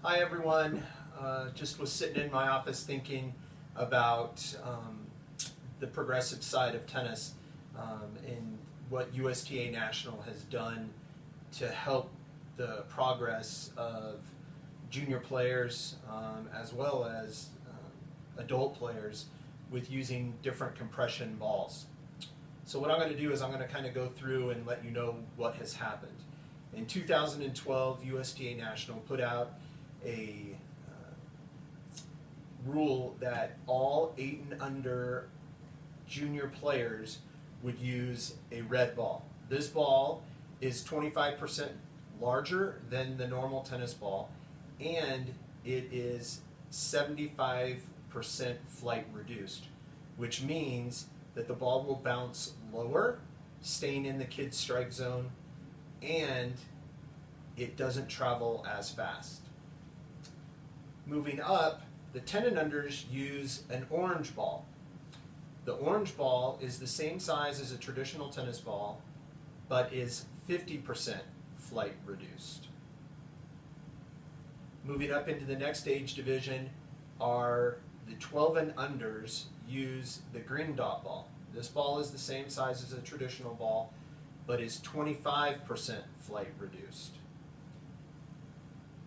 Hi everyone. Just was sitting in my office thinking about the progressive side of tennis and what USTA National has done to help the progress of junior players as well as adult players with using different compression balls. So what I'm going to do is I'm going to kind of go through and let you know what has happened. In 2012, USTA National put out a rule that all 8 and under junior players would use a red ball. This ball is 25% larger than the normal tennis ball, and it is 75% flight reduced, which means that the ball will bounce lower, staying in the kid's strike zone, and it doesn't travel as fast. Moving up, the 10 and unders use an orange ball. The orange ball is the same size as a traditional tennis ball, but is 50% flight reduced. Moving up into the next age division are the 12 and unders use the green dot ball. This ball is the same size as a traditional ball, but is 25% flight reduced.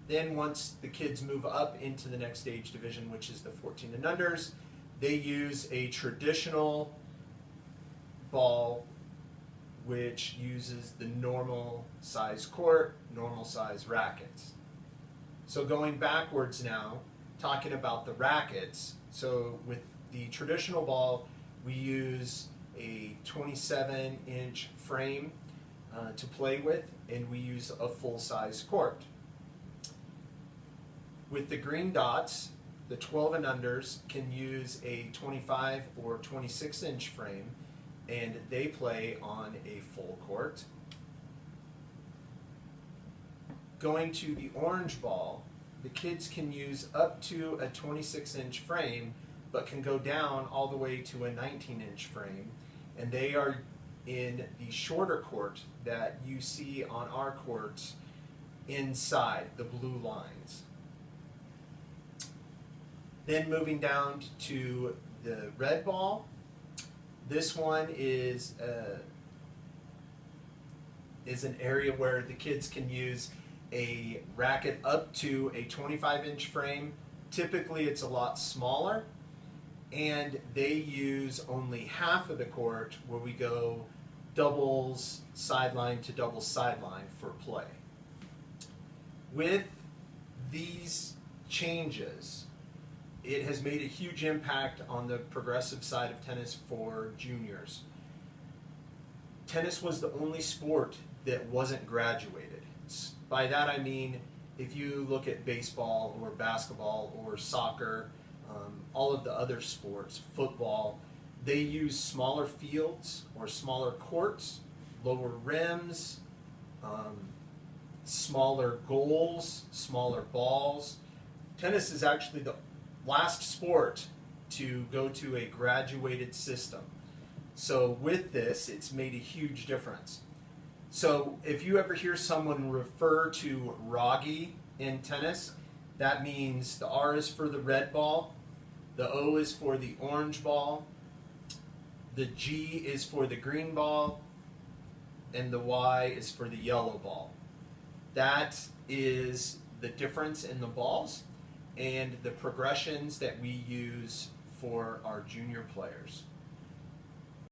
Then once the kids move up into the next age division, which is the 14 and unders, they use a traditional ball which uses the normal size court, normal size rackets. So going backwards now, talking about the rackets, so with the traditional ball, we use a 27-inch frame to play with, and we use a full-size court. With the green dots, the 12 and unders can use a 25 or 26-inch frame, and they play on a full court. Going to the orange ball, the kids can use up to a 26-inch frame, but can go down all the way to a 19-inch frame, and they are in the shorter court that you see on our courts inside the blue lines. Then moving down to the red ball, this one is an area where the kids can use a racket up to a 25-inch frame. Typically it's a lot smaller, and they use only half of the court where we go doubles sideline to doubles sideline for play. With these changes, it has made a huge impact on the progressive side of tennis for juniors. Tennis was the only sport that wasn't graduated. By that I mean, if you look at baseball or basketball or soccer, all of the other sports, football, they use smaller fields or smaller courts, lower rims, smaller goals, smaller balls. Tennis is actually the last sport to go to a graduated system. So with this, it's made a huge difference. So if you ever hear someone refer to Rogy in tennis, that means the R is for the red ball, the O is for the orange ball, the G is for the green ball, and the Y is for the yellow ball. That is the difference in the balls and the progressions that we use for our junior players.